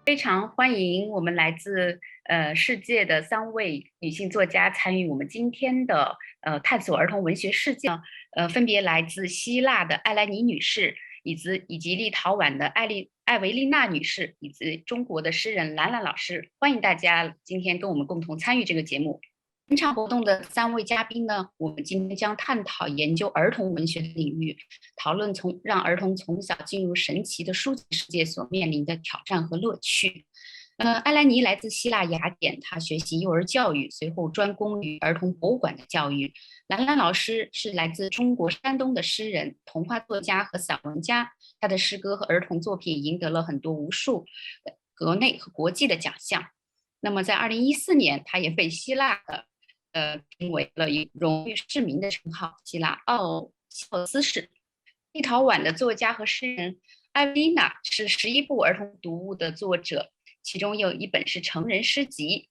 非常欢迎我们来自世界的3位女性作家参与我们今天的探索儿童文学世界。分别来自希腊的艾莱尼女士，以及立陶宛的艾维丽娜女士，以及中国的诗人兰兰老师。欢迎大家今天跟我们共同参与这个节目。本场活动的3位嘉宾呢，我们今天将探讨研究儿童文学的领域，讨论让儿童从小进入神奇的书籍世界所面临的挑战和乐趣。艾莱尼来自希腊雅典，他学习幼儿教育，随后专攻于儿童博物馆的教育。兰兰老师是来自中国山东的诗人、童话作家和散文家，他的诗歌和儿童作品赢得了无数国内和国际的奖项。那么在2014年，他也被希腊评为了荣誉市民的称号，希腊西奥斯市。立陶宛的作家和诗人艾维丽娜是11部儿童读物的作者，其中有一本是成人诗集。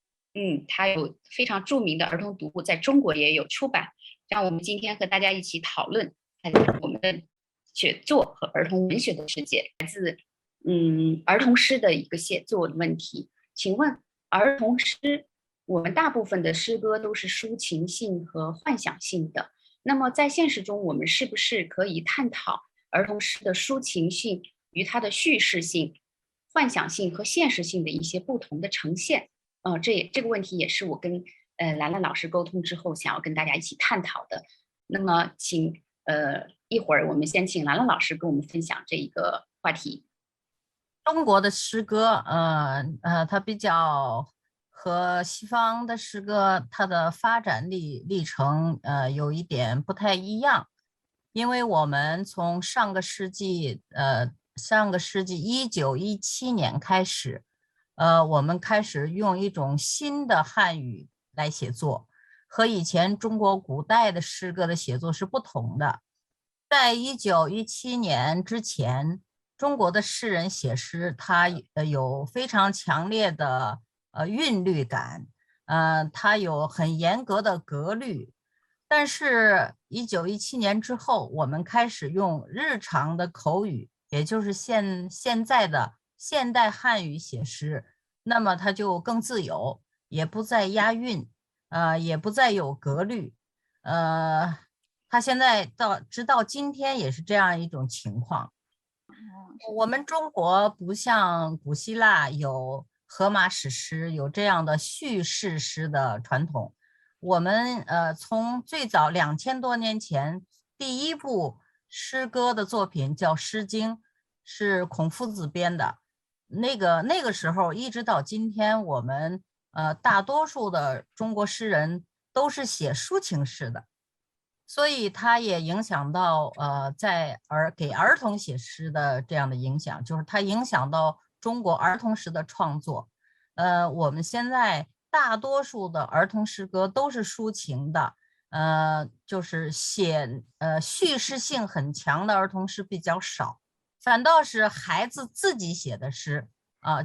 他有非常著名的儿童读物，在中国也有出版。让我们今天和大家一起讨论我们的写作和儿童文学的世界，来自儿童诗的一个写作的问题。请问儿童诗，我们大部分的诗歌都是抒情性和幻想性的，那么在现实中，我们是不是可以探讨儿童诗的抒情性与它的叙事性、幻想性和现实性的一些不同的呈现？这个问题也是我跟兰兰老师沟通之后，想要跟大家一起探讨的。那么，请一会儿我们先请兰兰老师跟我们分享这一个话题。中国的诗歌，它比较和西方的诗歌，它的发展历程，有一点不太一样，因为我们从上个世纪1917年开始，我们开始用一种新的汉语来写作，和以前中国古代的诗歌的写作是不同的。在1917年之前，中国的诗人写诗，他有非常强烈的韵律感，他有很严格的格律。但是1917年之后，我们开始用日常的口语，也就是现在的现代汉语写诗，那么它就更自由，也不再押韵，也不再有格律，它现在直到今天也是这样一种情况。我们中国不像古希腊有荷马史诗，有这样的叙事诗的传统。我们从最早2000多年前，第一部诗歌的作品叫《诗经》，是孔夫子编的。那个时候一直到今天，我们大多数的中国诗人都是写抒情诗的。所以它也影响到给儿童写诗的这样的影响，就是它影响到中国儿童诗的创作。我们现在大多数的儿童诗歌都是抒情的，就是写叙事性很强的儿童诗比较少，反倒是孩子自己写的诗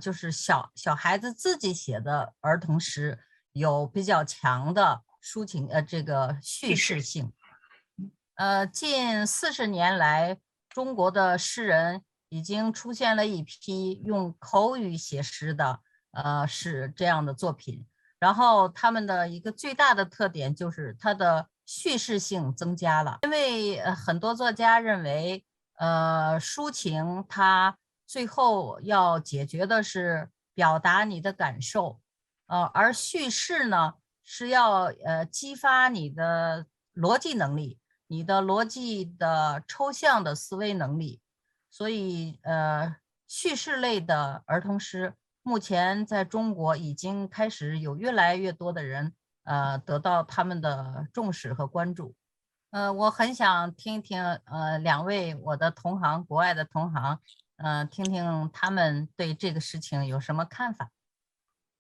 就是小孩子自己写的儿童诗有比较强的抒情这个叙事性。近40年来，中国的诗人已经出现了一批用口语写诗的是这样的作品，然后他们的一个最大的特点就是它的叙事性增加了，因为很多作家认为抒情它最后要解决的是表达你的感受，而叙事呢是要激发你的逻辑能力，你的逻辑的抽象的思维能力。所以叙事类的儿童诗目前在中国已经开始有越来越多的人得到他们的重视和关注。我很想听听2位我的同行，国外的同行，听听他们对这个事情有什么看法。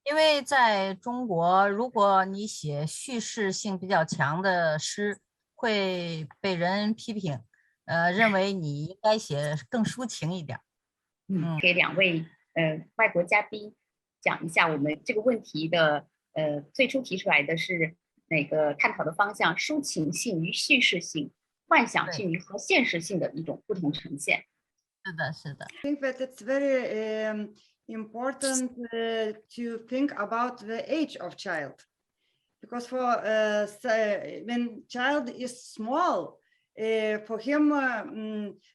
因为在中国，如果你写叙事性比较强的诗，会被人批评，认为你应该写更抒情一点。给2位外国嘉宾讲一下我们这个问题的最初提出来的是哪个探讨的方向，抒情性与叙事性、幻想性与和现实性的一种不同呈现。是的，是的。I think that it's very important to think about the age of child, because for when child is small, for him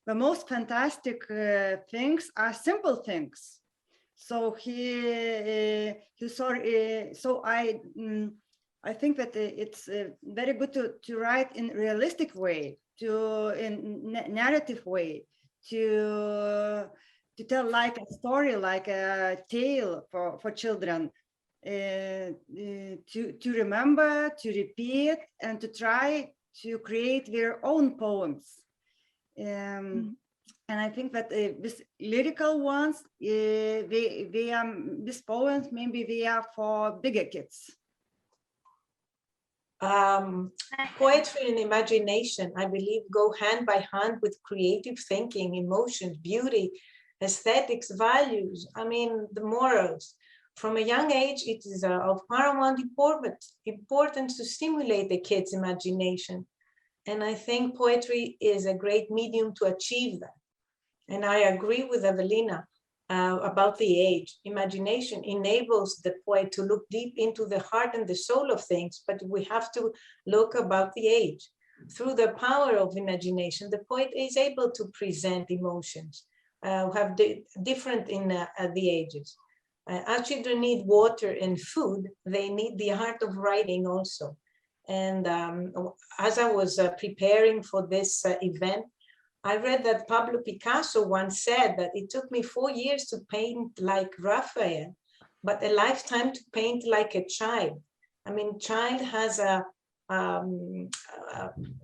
the most fantastic things are simple things. So I think that it's very good to write in realistic way, in narrative way, to tell like a story, like a tale for children, to remember, to repeat, and to try to create their own poems. And I think that these lyrical ones, these poems, maybe they are for bigger kids. Poetry and imagination, I believe, go hand by hand with creative thinking, emotions, beauty, aesthetics, values, I mean, the morals. From a young age, it is of paramount importance to stimulate the kid's imagination. And I think poetry is a great medium to achieve that. And I agree with Evelina about the age. Imagination enables the poet to look deep into the heart and the soul of things, but we have to look about the age. Through the power of imagination, the poet is able to present emotions, have different in the ages. As children need water and food, they need the art of writing also. And as I was preparing for this event, I read that Pablo Picasso once said that it took me 4 years to paint like Raphael, but a lifetime to paint like a child. I mean, child has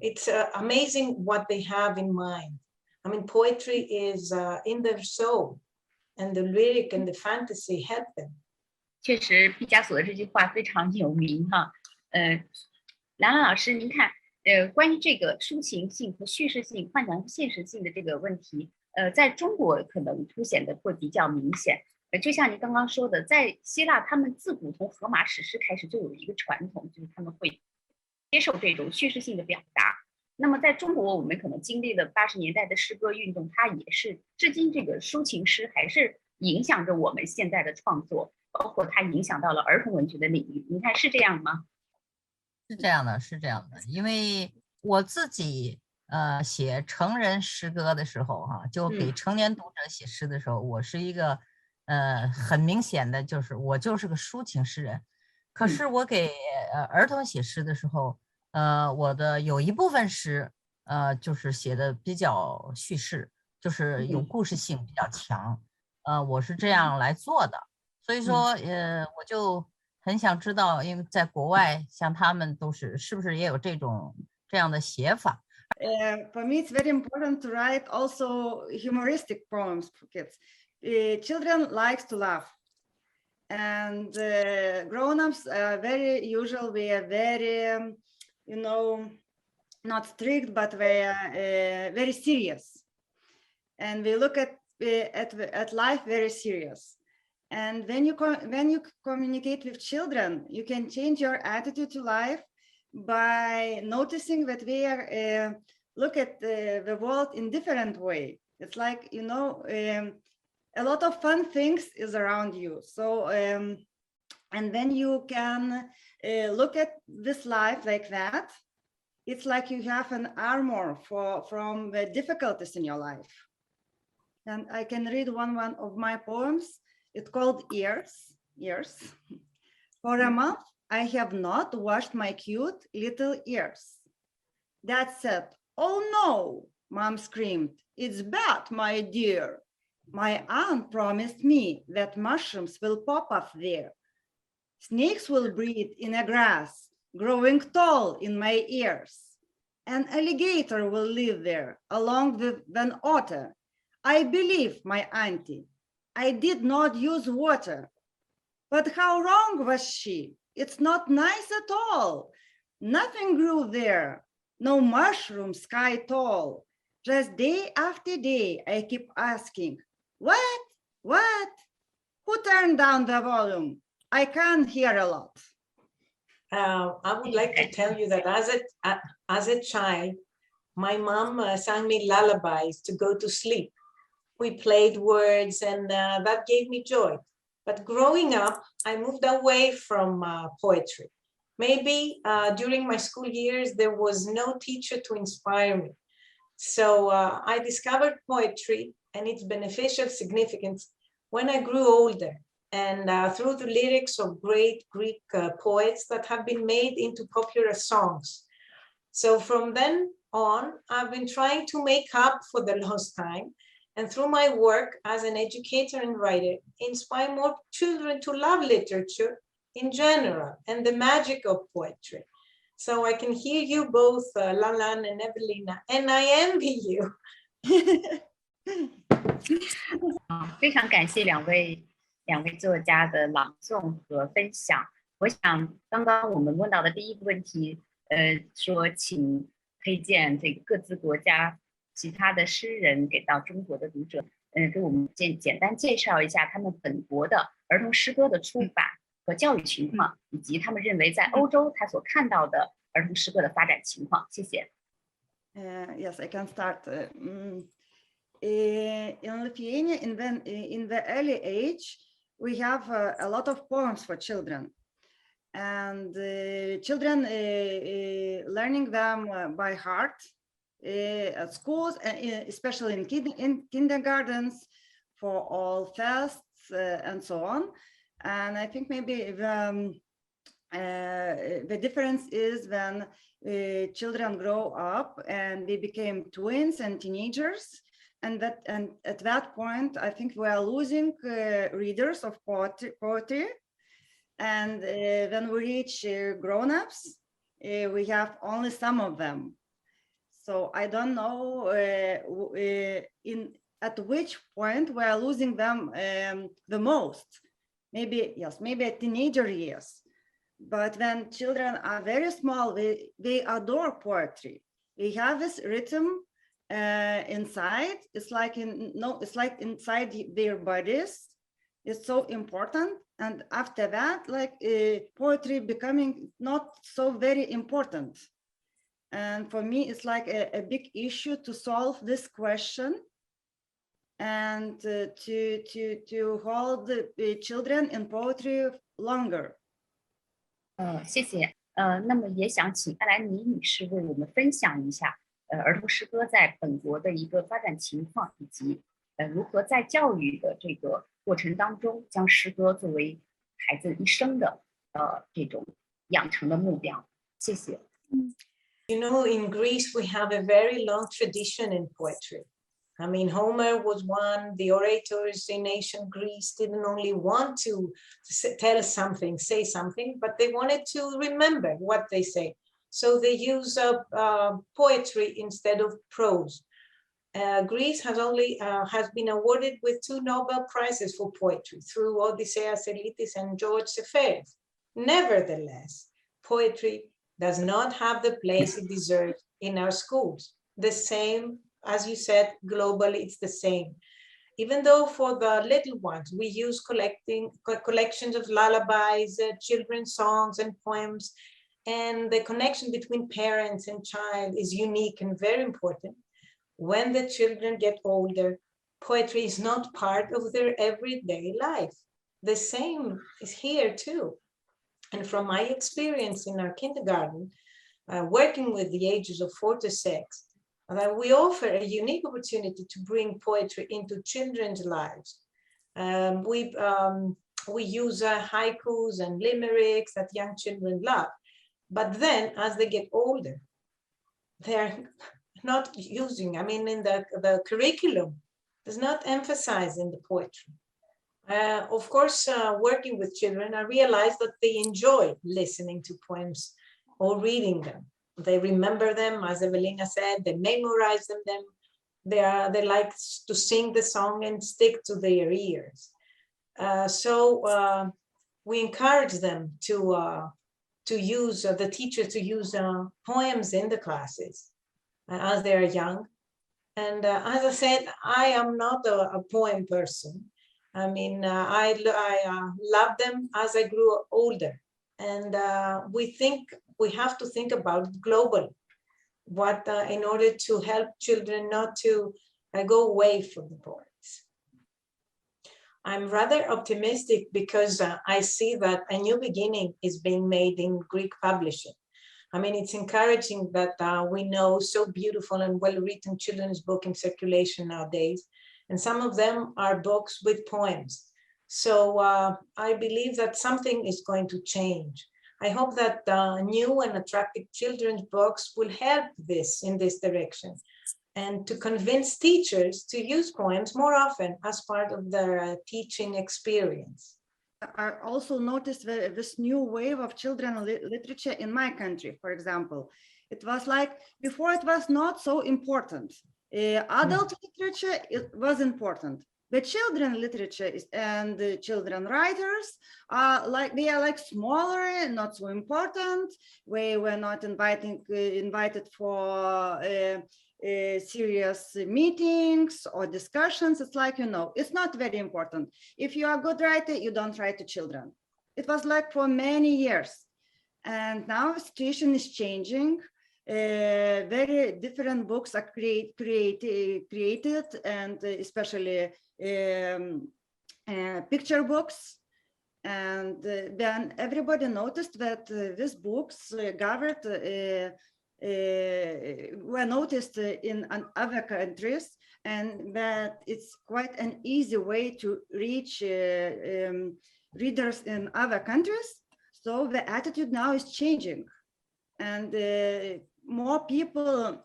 it's amazing what they have in mind. I mean, poetry is in their soul, and the lyric and the fantasy help them. 确实，毕加索的这句话非常有名哈。兰兰老师，您看，关于这个抒情性和叙事性、幻想现实性的这个问题，在中国可能凸显的会比较明显。就像您刚刚说的，在希腊，他们自古从荷马史诗开始就有一个传统，就是他们会接受这种叙事性的表达。那么在中国，我们可能经历了80年代的诗歌运动，它也是至今这个抒情诗还是影响着我们现在的创作，包括它影响到了儿童文学的领域。您看是这样吗？是这样的，是这样的，因为我自己写成人诗歌的时候就给成年读者写诗的时候，我是一个很明显的就是我就是个抒情诗人。可是我给儿童写诗的时候，我的有一部分诗就是写的比较叙事，就是有故事性比较强，我是这样来做的。所以说我就很想知道，因为在国外像他们都是不是也有这样的写法。For me, it's very important to write also humoristic poems for kids. Children like to laugh, and grown-ups are very usual. We are very, not strict, but we are very serious, and we look at life very serious. And when you communicate with children, you can change your attitude to life by noticing that we are look at the world in different way. It's like, a lot of fun things is around you. So and then you can look at this life like that. It's like you have an armor from the difficulties in your life. And I can read one of my poems. It's called Ears. For a month, I have not washed my cute little ears. Dad said, "Oh no," Mom screamed. "It's bad, my dear. My aunt promised me that mushrooms will pop up there. Snakes will breed in a grass, growing tall in my ears. An alligator will live there, along with an otter. I believe my auntie. I did not use water. But how wrong was she? It's not nice at all. Nothing grew there. No mushroom sky tall. Just day after day, I keep asking, what? Who turned down the volume? I can't hear a lot." I would like to tell you that as a child, my mom sang me lullabies to go to sleep. We played words, and that gave me joy. But growing up, I moved away from poetry. Maybe during my school years, there was no teacher to inspire me. So I discovered poetry and its beneficial significance when I grew older, and through the lyrics of great Greek poets that have been made into popular songs. So from then on, I've been trying to make up for the lost time, and through my work as an educator and writer, inspire more children to love literature in general and the magic of poetry. So I can hear you both, Lan Lan and Evelina, and I envy you. 非常感谢两位作家的朗诵和分享。我想刚刚我们问到的第一个问题，说请推荐这个各自国家其他的诗人给到中国的读者，给我们简单介绍一下他们本国的儿童诗歌的出版和教育情况，以及他们认为在欧洲他所看到的儿童诗歌的发展情况。谢谢。Yes, I can start. In Lithuania, in the early age, we have a lot of poems for children, and children learning them by heart at schools, especially in kindergartens, for all fests and so on. And I think maybe the difference is when children grow up and they became twins and teenagers. And at that point, I think we are losing readers of poetry. And when we reach grown-ups, we have only some of them. So I don't know at which point we are losing them the most. Maybe, yes, maybe at teenager years. But when children are very small, they adore poetry. They have this rhythm inside. It's like inside their bodies. It's so important. And after that, like poetry becoming not so very important. And for me, it's like a big issue to solve this question and to hold the children in poetry longer. 谢谢。那么也想请艾兰妮女士为我们分享一下儿童诗歌在本国的一个发展情况，以及如何在教育的这个过程当中将诗歌作为孩子一生的这种养成的目标。谢谢。You know, in Greece, we have a very long tradition in poetry. I mean, Homer was one. The orators in ancient Greece didn't only want to tell us something, say something, but they wanted to remember what they say. So they use poetry instead of prose. Greece has been awarded with 2 Nobel Prizes for poetry through Odysseas Elitis and George Seferis. Nevertheless, poetry does not have the place it deserves in our schools. The same, as you said, globally, it's the same. Even though for the little ones, we use collections of lullabies, children's songs and poems, and the connection between parents and child is unique and very important. When the children get older, poetry is not part of their everyday life. The same is here too. And from my experience in our kindergarten, working with the ages of 4 to 6, we offer a unique opportunity to bring poetry into children's lives. We use haikus and limericks that young children love. But then as they get older, they're not using, I mean, in the curriculum does not emphasize in the poetry. Of course, working with children, I realized that they enjoy listening to poems or reading them. They remember them, as Evelina said, they memorize them. They like to sing the song and stick to their ears. So we encourage them to use, the teachers to use poems in the classes as they are young. And as I said, I am not a poem person. I mean, I loved them as I grew older. And we have to think about it globally, in order to help children not to go away from the poets. I'm rather optimistic because I see that a new beginning is being made in Greek publishing. I mean, it's encouraging that we know so beautiful and well-written children's book in circulation nowadays. And some of them are books with poems. So I believe that something is going to change. I hope that new and attractive children's books will help this in this direction, and to convince teachers to use poems more often as part of their teaching experience. I also noticed this new wave of children's literature in my country, for example. It was like, before it was not so important. Adult literature, it was important. The children literature and the children writers are like, they are like smaller and not so important. We were not invited for serious meetings or discussions. It's like, you know, it's not very important. If you are a good writer, you don't write to children. It was like for many years. And now the situation is changing. Very different books are created, and especially picture books. And then everybody noticed that these books were noticed in other countries, and that it's quite an easy way to reach readers in other countries. So the attitude now is changing, and more people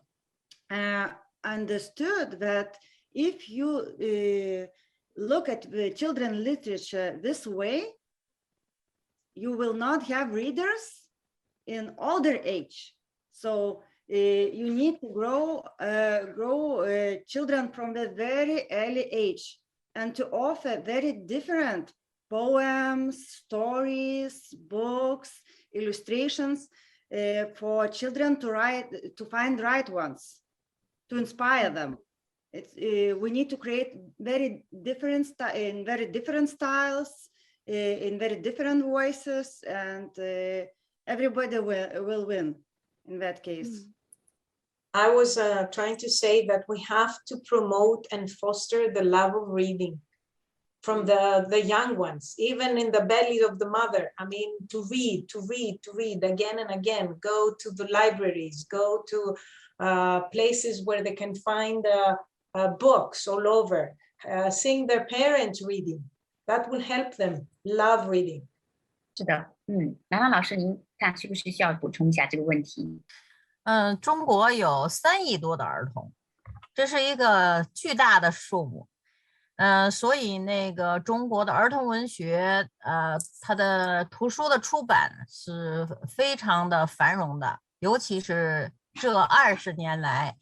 understood that if you look at the children literature this way, you will not have readers in older age. So you need to grow children from a very early age, and to offer very different poems, stories, books, illustrations for children to find right ones, to inspire them. We need to create very different styles, in very different voices, and everybody will win in that case. I was trying to say that we have to promote and foster the love of reading from the young ones, even in the belly of the mother. I mean, to read again and again, go to the libraries, go to places where they can find books all over, seeing their parents reading. That will help them love reading. 是的，兰兰老师，您看需不需要补充一下这个问题？中国有3亿多的儿童，这是一个巨大的数目。所以那个中国的儿童文学，它的图书的出版是非常的繁荣的，尤其是这20年来，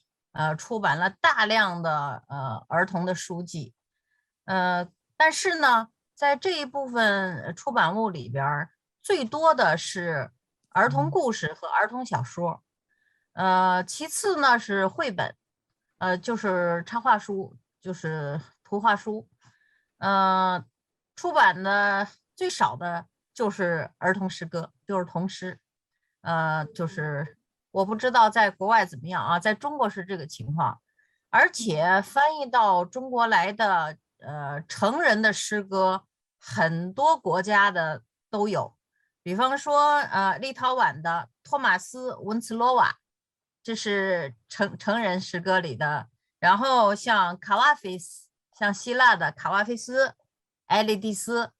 出版了大量的儿童的书籍。但是呢，在这一部分出版物里边，最多的是儿童故事和儿童小说。其次呢是绘本，就是插画书，就是图画书。出版的最少的就是儿童诗歌，就是童诗。就是我不知道在国外怎么样啊，在中国是这个情况。而且翻译到中国来的成人的诗歌，很多国家的都有。比方说立陶宛的托马斯文茨洛瓦，这是成人诗歌里的。然后像卡瓦菲斯，像希腊的卡瓦菲斯、埃雷蒂斯，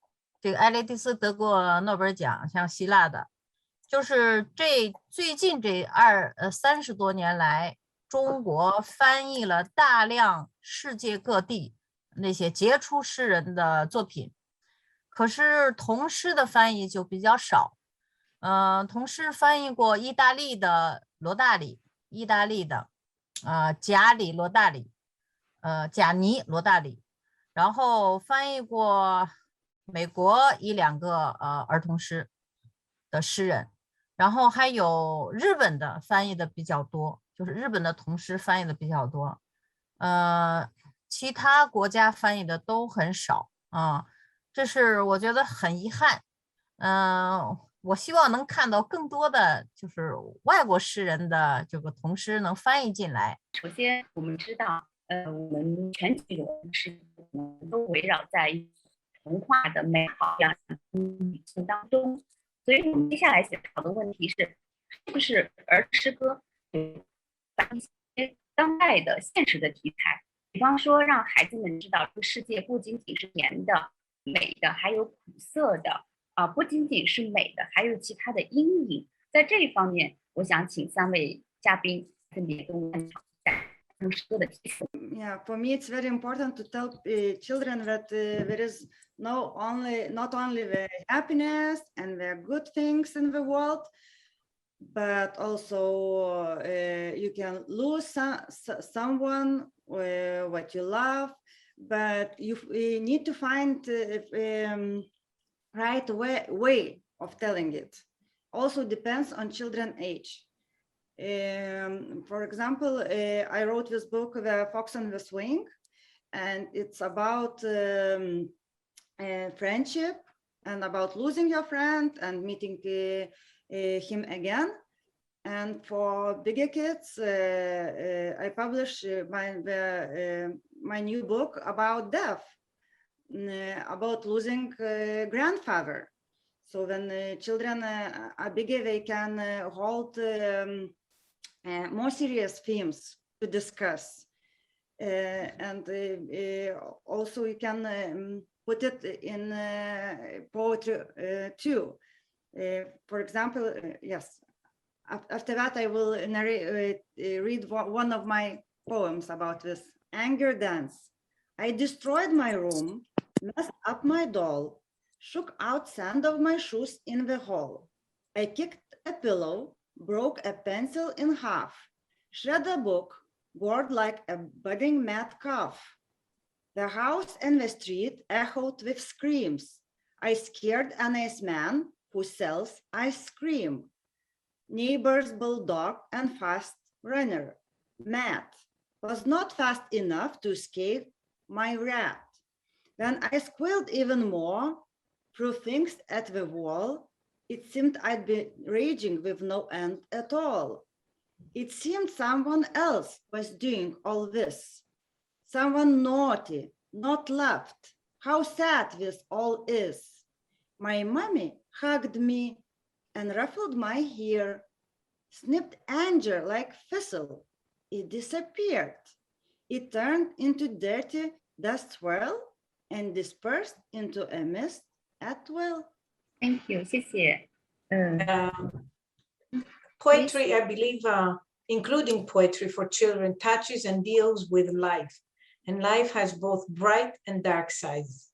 这个埃雷蒂斯得过诺贝尔奖，像希腊的，就是最近这30多年来，中国翻译了大量世界各地那些杰出诗人的作品，可是童诗的翻译就比较少。童诗翻译过意大利的罗大里，意大利的贾尼罗大里，然后翻译过美国1、2个儿童诗的诗人，然后还有日本的翻译的比较多，就是日本的童诗翻译的比较多。其他国家翻译的都很少啊，这是我觉得很遗憾。我希望能看到更多的就是外国诗人的这个童诗能翻译进来。首先我们知道我们全球的诗都围绕在文化的美好样女性当中。所以我们接下来想讨论的问题是，是不是儿童诗歌有一些当代的现实的题材，比方说让孩子们知道这个世界不仅仅是甜的、美的，还有苦涩的不仅仅是美的，还有其他的阴影。在这一方面，我想请3位嘉宾分别跟我们讲一下儿童诗歌的题材。Yeah, for me, it's very important to tell children that there is not only the happiness and the good things in the world, but also you can lose someone what you love, but you need to find right way of telling it. Also depends on children's age. For example, I wrote this book, The Fox and the Swing, and it's about friendship and about losing your friend and meeting him again. And for bigger kids, I published my new book about death, about losing grandfather. So when children are bigger, they can hold more serious themes to discuss. And also you can put it in poetry too. For example, yes, after that I will read one of my poems about this. Anger dance. I destroyed my room, messed up my doll, shook out sand of my shoes in the hall. I kicked a pillow, broke a pencil in half, shred a book, gored like a budding mad calf. The house and the street echoed with screams. I scared a nice man who sells ice cream. Neighbor's bulldog and fast runner, Matt, was not fast enough to escape my rat. Then I squealed even more, threw things at the wall. It seemed I'd be raging with no end at all. It seemed someone else was doing all this. Someone naughty, not loved. How sad this all is. My mommy hugged me and ruffled my hair, snipped anger like thistle. It disappeared. It turned into dirty dust swirl and dispersed into a mist at will. Thank you, 谢谢。Poetry, I believe, including poetry for children, touches and deals with life. And life has both bright and dark sides.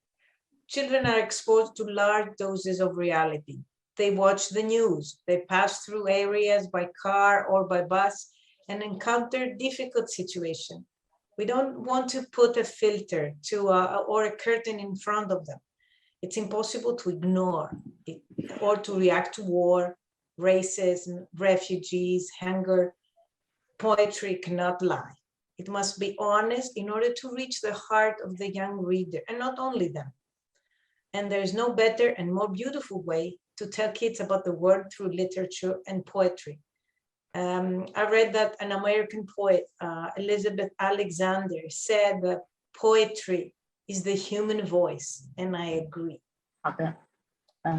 Children are exposed to large doses of reality. They watch the news. They pass through areas by car or by bus and encounter difficult situations. We don't want to put a filter or a curtain in front of them. It's impossible to ignore it or to react to war, racism, refugees, hunger. Poetry cannot lie. It must be honest in order to reach the heart of the young reader, and not only them. And there is no better and more beautiful way to tell kids about the world through literature and poetry. I read that an American poet, Elizabeth Alexander, said that poetry is the human voice, and I agree. 好的，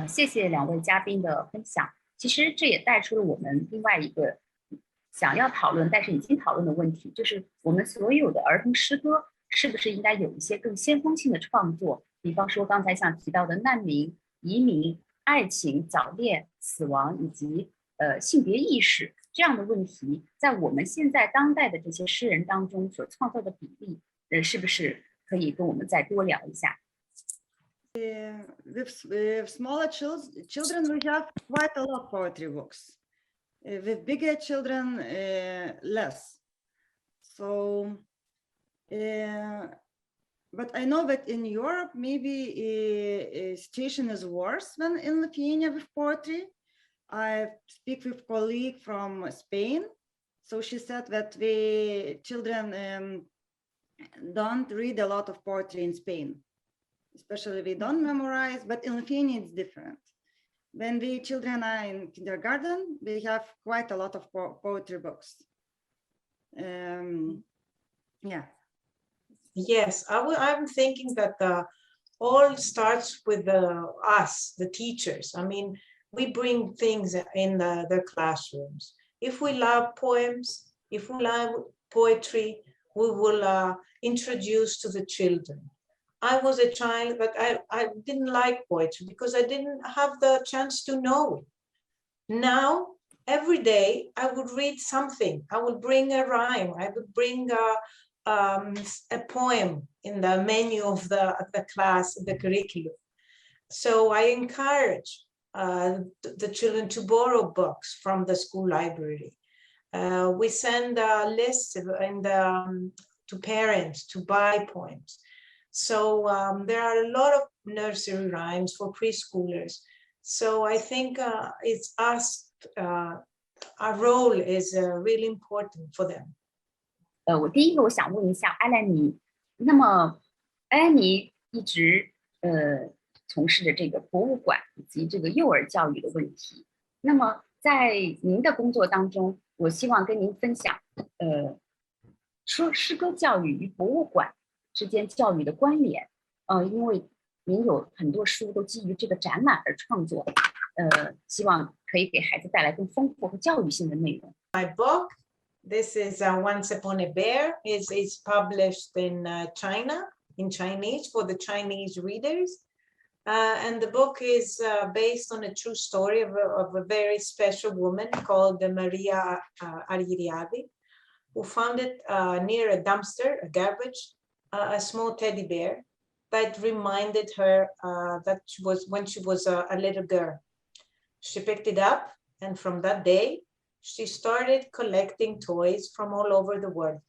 谢谢2位嘉宾的分享。其实这也带出了我们另外一个想要讨论，但是已经讨论的问题，就是我们所有的儿童诗歌是不是应该有一些更先锋性的创作？比方说刚才像提到的难民、移民、爱情、早恋、死亡以及性别意识这样的问题，在我们现在当代的这些诗人当中所创造的比例，是不是可以跟我们再多聊一下？With smaller children, we have quite a lot of poetry books. With bigger children, less. So, but I know that in Europe, maybe situation is worse than in Lithuania with poetry. I speak with a colleague from Spain. So she said that the children don't read a lot of poetry in Spain. Especially they don't memorize, but in Lithuania it's different. When the children are in kindergarten, they have quite a lot of poetry books. Yeah. Yes, I'm thinking that all starts with us, the teachers. I mean, we bring things in the classrooms. If we love poems, if we love poetry, we will introduce to the children. I was a child, but I didn't like poetry because I didn't have the chance to know it. Now, every day I would read something. I would bring a rhyme. I would bring a poem in the menu of the class, the curriculum. So I encourage the children to borrow books from the school library. We send a list to parents to buy poems. So there are a lot of nursery rhymes for preschoolers. So I think it's us, our role is really important for them. 我第一个我想问一下艾兰妮，那么艾兰妮一直从事的这个博物馆以及这个幼儿教育的问题。那么在您的工作当中，我希望跟您分享，说诗歌教育与博物馆之间教育的关联。因为您有很多书都基于这个展览而创作，希望可以给孩子带来更丰富和教育性的内容。My book, this is Once Upon a Bear, is published in China, in Chinese for the Chinese readers. And the book is based on a true story of a very special woman called Maria Ariadne, who found it near a dumpster, a garbage, a small teddy bear that reminded her that she was when she was a little girl. She picked it up, and from that day, she started collecting toys from all over the world.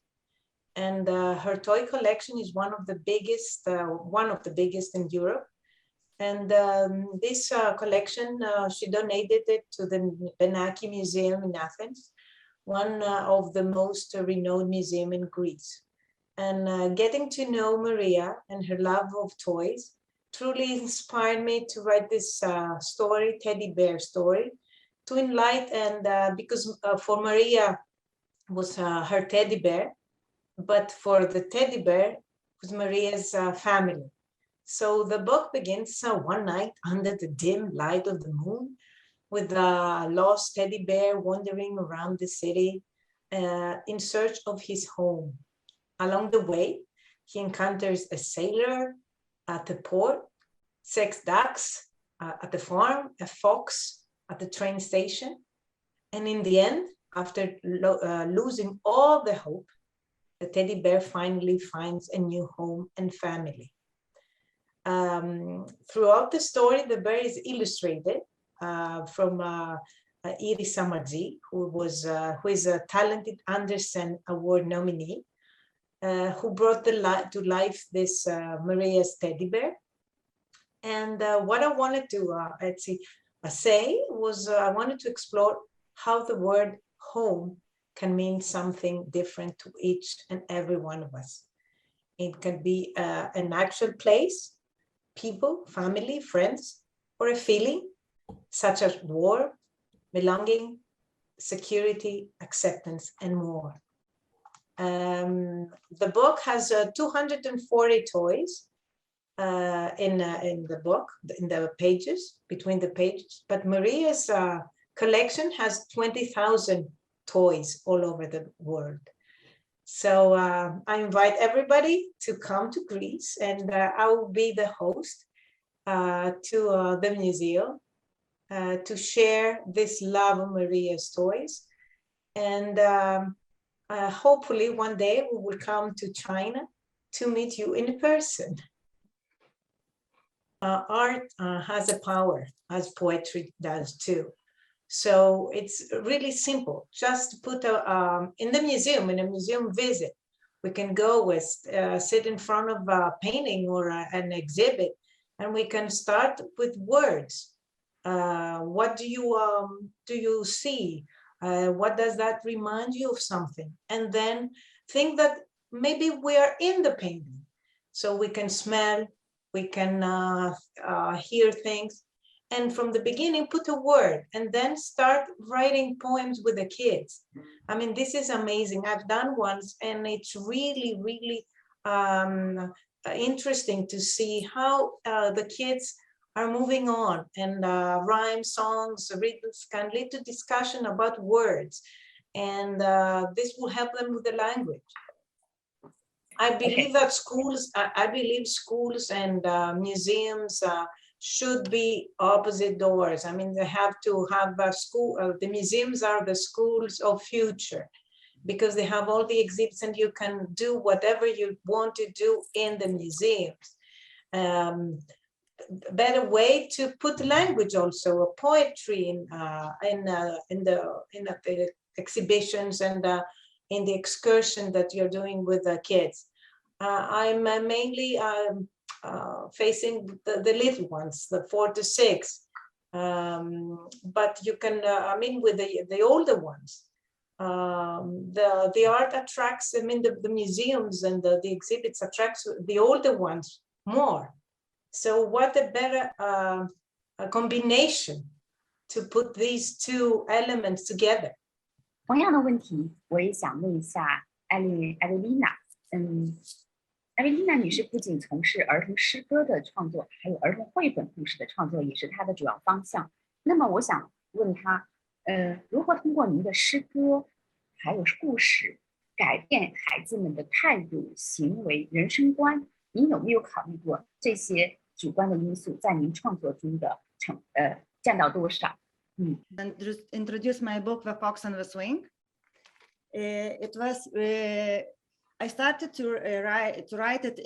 And her toy collection is one of the biggest in Europe. And this collection, she donated it to the Beijing Museum in Athens, one of the most renowned museum in Greece. And getting to know Maria and her love of toys truly inspired me to write this story, teddy bear story, to enlighten, and because for Maria was her teddy bear, but for the teddy bear was Maria's family. So the book begins one night under the dim light of the moon with a lost teddy bear wandering around the city in search of his home. Along the way, he encounters a sailor at the port, 6 ducks at the farm, a fox at the train station. And in the end, after losing all the hope, the teddy bear finally finds a new home and family. Throughout the story, the bear is illustrated from Iris Samartzi, who is a talented Andersen Award nominee, who brought to life this Maria's teddy bear. And what I wanted to say was I wanted to explore how the word home can mean something different to each and every one of us. It can be an actual place, people, family, friends, or a feeling such as war, belonging, security, acceptance, and more. The book has 240 toys in the book, in the pages, between the pages, but Maria's collection has 20,000 toys all over the world. So I invite everybody to come to Greece, and I will be the host to the museum to share this love of Maria's toys. And hopefully one day we will come to China to meet you in person. Art has a power, as poetry does too. So it's really simple. Just put in the museum, in a museum visit, we can go with sit in front of a painting or an exhibit, and we can start with words. What do you see? What does that remind you of something? And then think that maybe we are in the painting, so we can smell, we can hear things. And from the beginning, put a word and then start writing poems with the kids. I mean, this is amazing. I've done once, and it's really, really interesting to see how the kids are moving on, and rhyme, songs, rhythms can lead to discussion about words, and this will help them with the language. I believe that schools, I believe schools and museums should be opposite doors. I mean, they have to have a school, the museums are the schools of future, because they have all the exhibits and you can do whatever you want to do in the museums. Better way to put language also, poetry in the exhibitions and in the excursion that you're doing with the kids. I'm mainly facing the little ones, the 4 to 6, but you can, I mean, with the older ones, the art attracts, I mean, the museums and the exhibits attracts the older ones more. So what a better combination to put these two elements together. 同样的问题，我也想问一下艾薇丽娜。艾薇丽娜女士不仅从事儿童诗歌的创作，还有儿童绘本故事的创作，也是她的主要方向。那么我想问她，如何通过您的诗歌还有故事改变孩子们的态度、行为、人生观？您有没有考虑过这些主观的因素在您创作中的占到多少？And introduce my book, The Fox and the Swing. It was I started to write it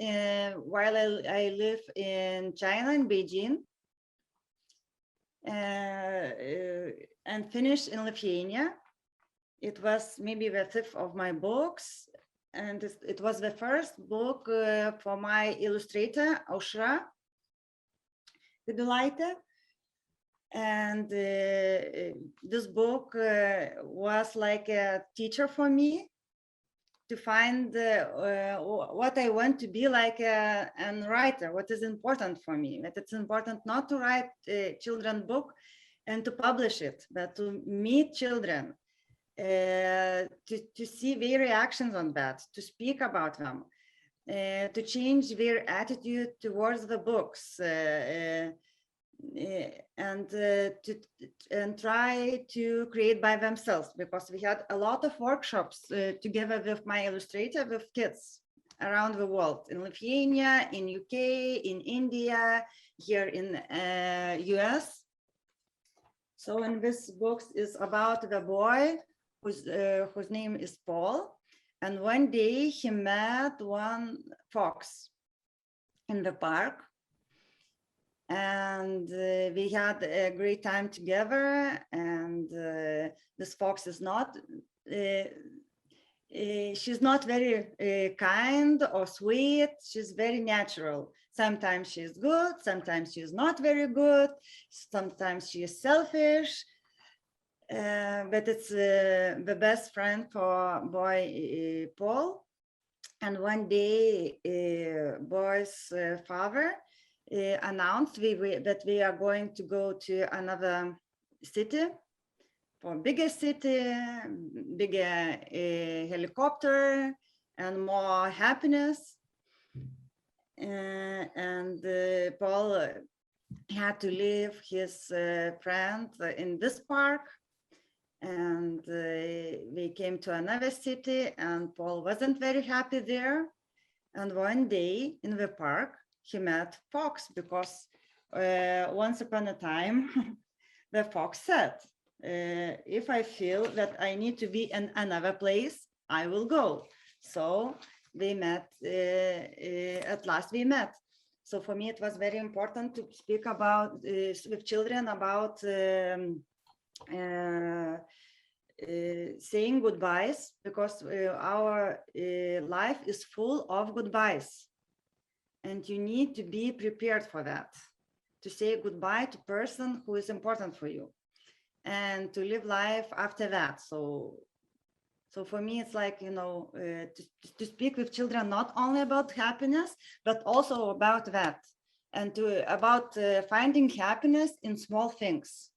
while I live in China, in Beijing, and finished in Lithuania. It was maybe the 5th of my books, and it was the first book for my illustrator, Aušra Kiudulaitė. And this book was like a teacher for me to find what I want to be like a writer, what is important for me. That it's important not to write a children's book and to publish it, but to meet children, to see their reactions on that, to speak about them, to change their attitude towards the books, and try to create by themselves, because we had a lot of workshops together with my illustrator with kids around the world, in Lithuania, in UK, in India, here in US. So in this book is about the boy whose name is Paul, and one day he met one fox in the park. And we had a great time together, and this fox is not, she's not very kind or sweet, she's very natural. Sometimes she's good, sometimes she's not very good, sometimes she is selfish, but it's the best friend for boy Paul. And one day, boy's father announced that we are going to go to another city, for bigger city, bigger helicopter, and more happiness. And Paul had to leave his friend in this park, and we came to another city, and Paul wasn't very happy there. And one day in the park, he met fox, because once upon a time, the fox said, if I feel that I need to be in another place, I will go. So they met, at last we met. So for me, it was very important to speak about, with children about saying goodbyes, because our life is full of goodbyes. And you need to be prepared for that, to say goodbye to person who is important for you, and to live life after that. So for me, it's like, you know, to speak with children not only about happiness, but also about that, and about finding happiness in small things.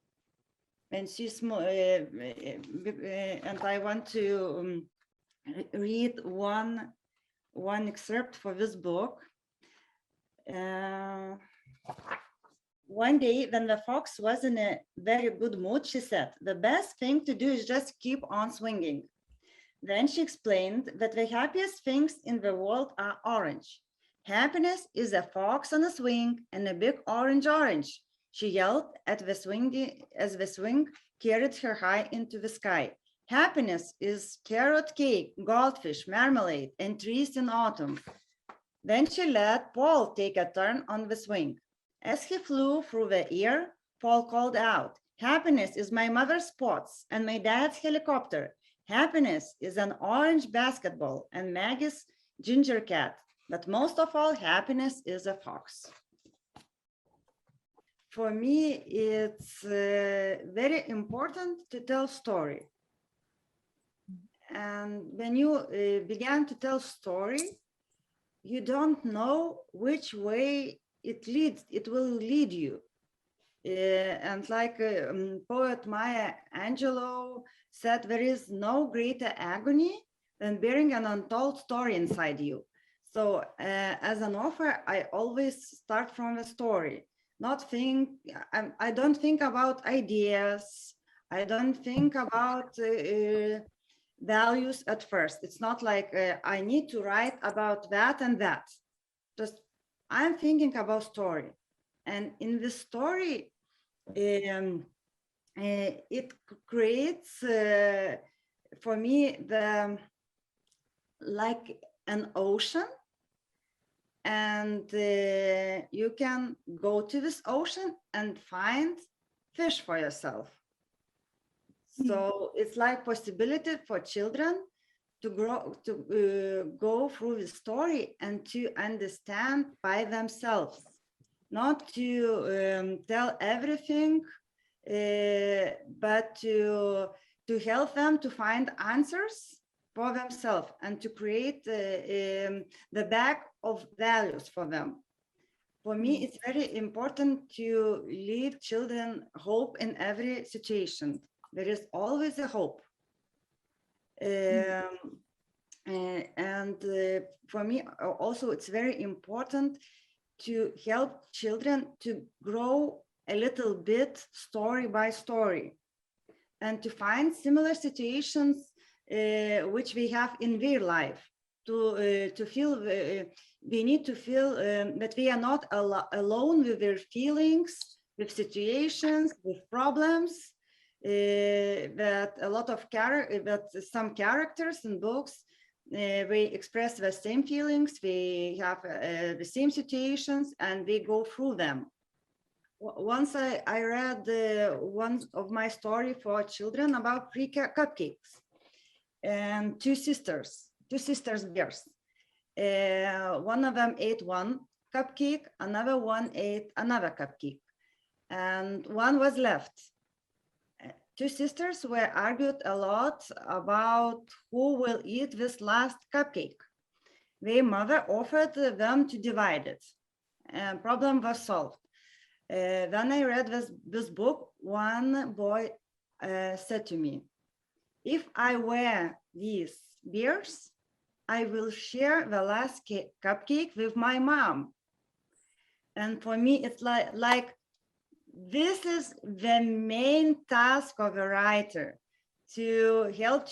And she's small, and I want to read one excerpt for this book. One day, when the fox was in a very good mood, she said, the best thing to do is just keep on swinging. Then she explained that the happiest things in the world are orange. Happiness is a fox on a swing and a big orange. She yelled at the swing as the swing carried her high into the sky. Happiness is carrot cake, goldfish, marmalade, and trees in autumn. Then she let Paul take a turn on the swing. As he flew through the air, Paul called out, happiness is my mother's spots and my dad's helicopter. Happiness is an orange basketball and Maggie's ginger cat. But most of all, happiness is a fox. For me, it's very important to tell story. And when you began to tell story, you don't know which way it will lead you. And like poet Maya Angelou said, there is no greater agony than bearing an untold story inside you. So as an author, I always start from a story. I don't think about ideas. I don't think about values at first. It's not like I need to write about that and that. Just I'm thinking about story. And in the story, it creates for me like an ocean. And you can go to this ocean and find fish for yourself. So it's like possibility for children to go through the story and to understand by themselves, not to tell everything, but to help them to find answers for themselves and to create the bag of values for them. For me, it's very important to leave children hope in every situation. There is always a hope. And for me, also, it's very important to help children to grow a little bit story by story and to find similar situations which we have in their life, to feel, we need to feel that we are not alone with their feelings, with situations, with problems, that a lot of some characters in books, we express the same feelings, we have the same situations, and we go through them. Once I read one of my story for children about 3 cupcakes and two sisters bears. One of them ate one cupcake, another one ate another cupcake, and one was left. 2 sisters were argued a lot about who will eat this last cupcake. Their mother offered them to divide it, and problem was solved. When I read this book, one boy said to me, if I were these bears, I will share the last cupcake with my mom. And for me, it's like this is the main task of a writer, to help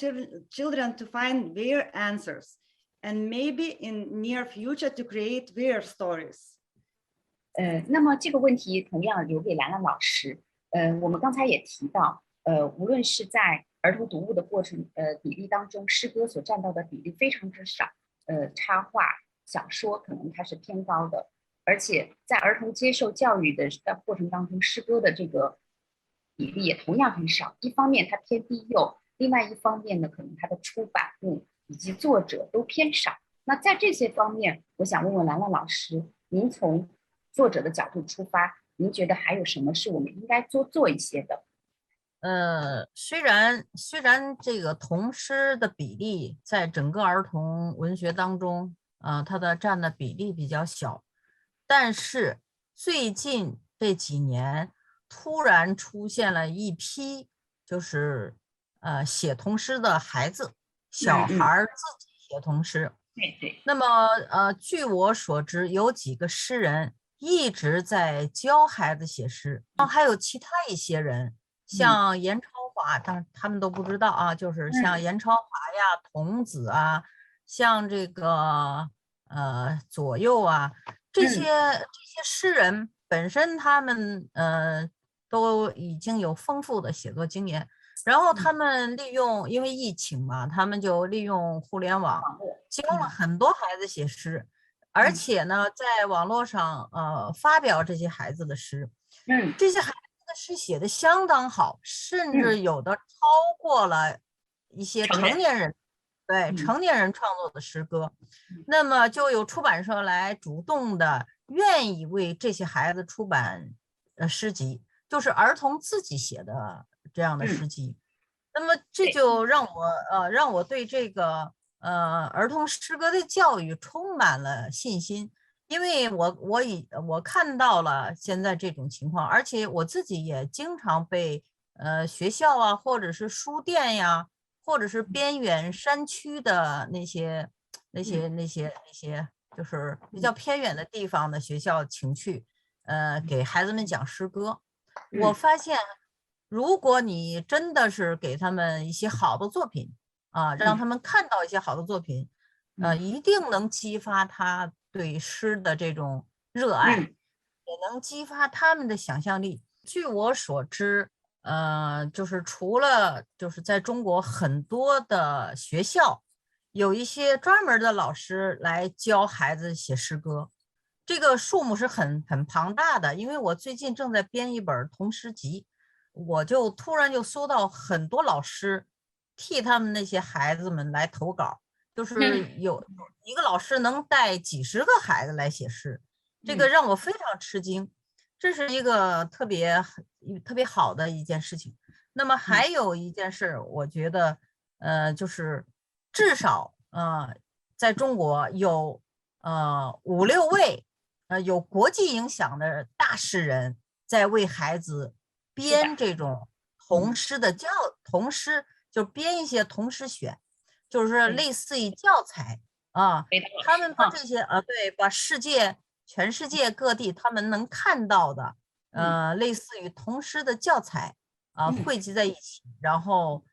children to find their answers, and maybe in near future to create their stories. 那么这个问题同样留给兰兰老师。我们刚才也提到，无论是在儿童读物的过程比例当中，诗歌所占到的比例非常之少，插画、小说可能它是偏高的，而且在儿童接受教育的过程当中，诗歌的这个比例也同样很少。一方面它偏低幼，另外一方面呢，可能它的出版物以及作者都偏少。那在这些方面，我想问问兰兰老师，您从作者的角度出发，您觉得还有什么是我们应该做一些的？虽然这个童诗的比例在整个儿童文学当中，它的占的比例比较小，但是最近这几年突然出现了一批就是写童诗的孩子，小孩自己写童诗。对，那么据我所知，有几个诗人一直在教孩子写诗，还有其他一些人，像严超华，但他们都不知道啊，就是像严超华呀、童子啊，像这个左右啊，这些诗人本身他们都已经有丰富的写作经验，然后他们利用因为疫情嘛，他们就利用互联网教了很多孩子写诗，而且呢，在网络上发表这些孩子的诗，这些孩子的诗写的相当好，甚至有的超过了一些成年人。对成年人创作的诗歌，那么就有出版社来主动的愿意为这些孩子出版诗集，就是儿童自己写的这样的诗集。那么这就让我对这个儿童诗歌的教育充满了信心，因为我看到了现在这种情况，而且我自己也经常被学校啊，或者是书店呀，或者是边远山区的那些，就是比较偏远的地方的学校请去，给孩子们讲诗歌。我发现，如果你真的是给他们一些好的作品啊，让他们看到一些好的作品，一定能激发他对诗的这种热爱，也能激发他们的想象力。据我所知，就是除了就是在中国很多的学校，有一些专门的老师来教孩子写诗歌，这个数目是很庞大的。因为我最近正在编一本童诗集，我就突然就收到很多老师替他们那些孩子们来投稿，就是有一个老师能带几十个孩子来写诗，这个让我非常吃惊。这是一个特别好的一件事情。那么还有一件事，我觉得，就是至少在中国有5、6位有国际影响的大诗人在为孩子编这种童诗就编一些童诗选，就是类似于教材啊。他们把这些对，把全世界各地他们能看到的，类似于童诗的教材汇集在一起，然后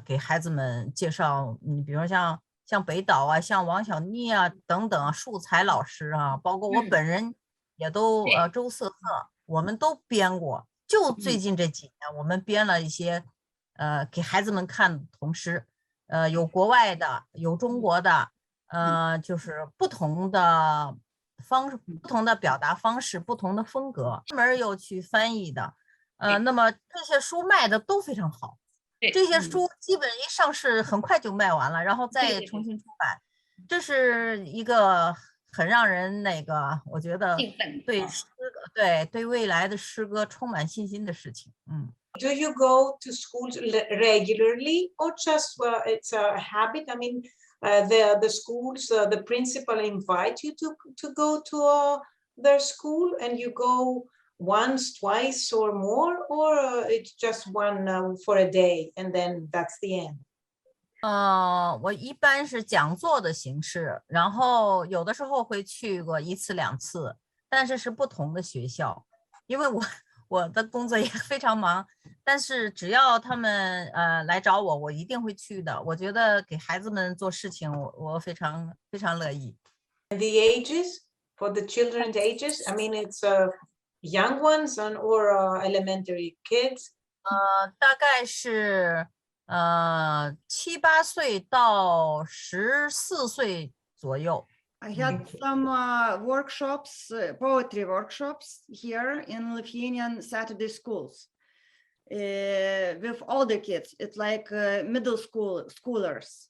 给孩子们介绍。你比如像北岛啊，像王小妮啊等等素材老师啊，包括我本人也都周瑟瑟，我们都编过。就最近这几年，我们编了一些给孩子们看童诗，有国外的，有中国的。就是不同的表达方式，不同的风格，专门又去翻译的。那么这些书卖的都非常好，这些书基本一上市很快就卖完了，然后再重新出版，这是一个很让人我觉得对未来的诗歌充满信心的事情。Do you go to schools regularly, or just it's a habit? I mean, the schools, the principal invite you to go to their school, and you go once, twice, or more, or it's just one for a day, and then that's the end? 我一般是讲座的形式，然后有的时候会去过1次2次，但是是不同的学校，因为我的工作也非常忙，但是只要他们来找我，我一定会去的。我觉得给孩子们做事情，我非常乐意。And the ages for the children's ages, I mean, it's young ones or elementary kids. 大概是7、8岁到14岁左右。I had some workshops, poetry workshops here in Lithuanian Saturday schools with older kids. It's like middle schoolers.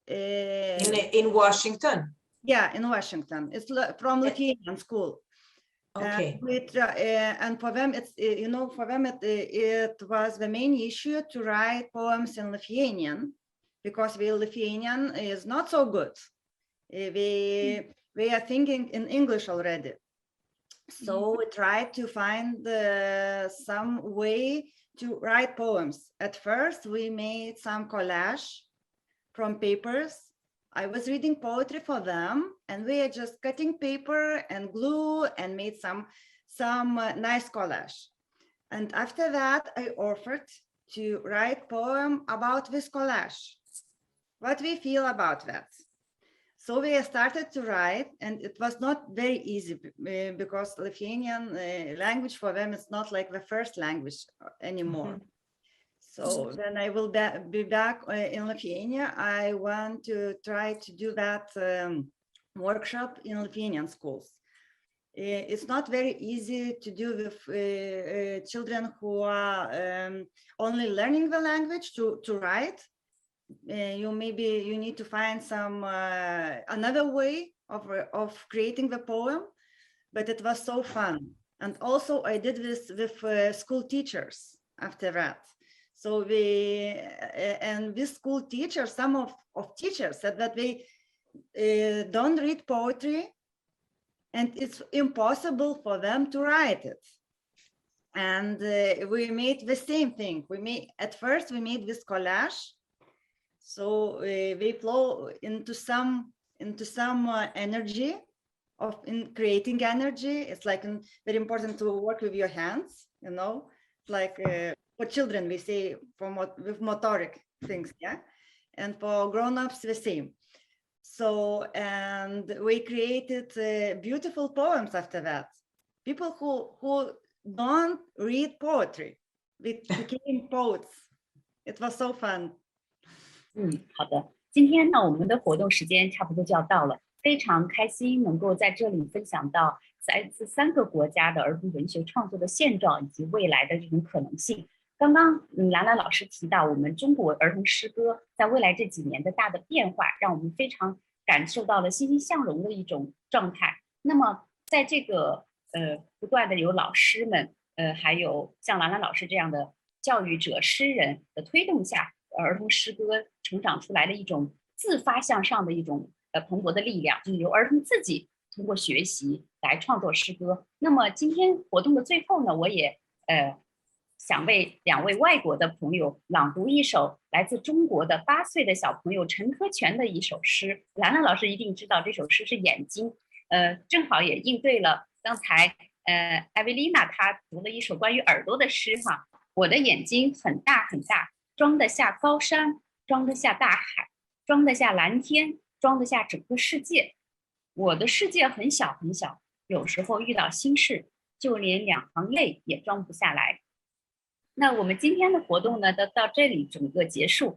In Washington? Yeah, in Washington. It's from Lithuanian school. Okay. And for them, it's it was the main issue to write poems in Lithuanian, because the Lithuanian is not so good. We are thinking in English already, so we tried to find some way to write poems. At first, we made some collage from papers I was reading poetry for them, and we are just cutting paper and glue and made some nice collage. And after that, I offered to write poem about this collage, what we feel about that. So we started to write, and it was not very easy because Lithuanian language for them is not like the first language anymore. So when I will be back in Lithuania, I want to try to do that workshop in Lithuanian schools. It's not very easy to do with children who are only learning the language to write. You need to find some another way of creating the poem, but it was so fun. And also I did this with school teachers after that. So and this school teachers, some of teachers said that they don't read poetry and it's impossible for them to write it. And we made the same thing. At first we made this collage. So we flow into some energy in creating energy. It's like very important to work with your hands, you know, like for children, we say with motoric things, yeah? And for grown-ups, the same. So, and we created beautiful poems after that. People who don't read poetry, we became poets. It was so fun. 好的，今天呢，我们的活动时间差不多就要到了，非常开心能够在这里分享到来自3个国家的儿童文学创作的现状以及未来的这种可能性。刚刚兰兰老师提到，我们中国儿童诗歌在未来这几年的大的变化，让我们非常感受到了欣欣向荣的一种状态。那么，在这个不断的有老师们，还有像兰兰老师这样的教育者、诗人的推动下，儿童诗歌成长出来的一种自发向上的一种蓬勃的力量，就是由儿童自己通过学习来创作诗歌。那么今天活动的最后呢，我也想为2位外国的朋友朗读一首来自中国的8岁的小朋友陈科全的一首诗。兰兰老师一定知道这首诗是眼睛，正好也应对了刚才Evelina 她读了一首关于耳朵的诗哈。我的眼睛很大很大，装得下高山，装得下大海，装得下蓝天，装得下整个世界。我的世界很小很小，有时候遇到心事，就连2行泪也装不下来。那我们今天的活动呢，到这里整个结束。